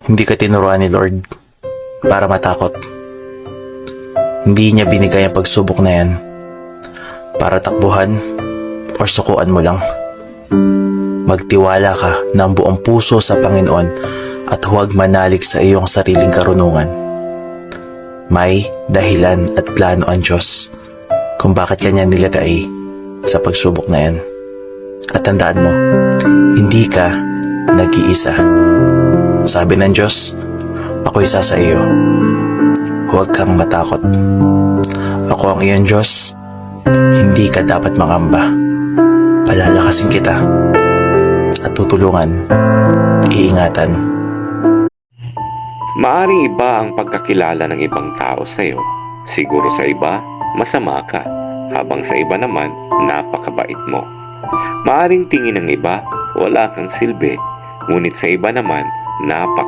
Hindi ka tinuruan ni Lord para matakot. Hindi niya binigay ang pagsubok na yan para takbuhan or sukuan mo lang. Magtiwala ka ng buong puso sa Panginoon at huwag manalig sa iyong sariling karunungan. May dahilan at plano ang Diyos kung bakit kanya nilagay sa pagsubok na yan. At tandaan mo, hindi ka nag-iisa. Sabi ng Diyos, ako isa sa iyo. Huwag kang matakot. Ako ang iyong Diyos. Hindi ka dapat mangamba. Palalakasin kita at tutulungan, iingatan. Maaring iba ang pagkakilala ng ibang tao sa iyo. Siguro sa iba, masama ka, habang sa iba naman, napakabait mo. Maaring tingin ng iba, wala kang silbi, ngunit sa iba naman,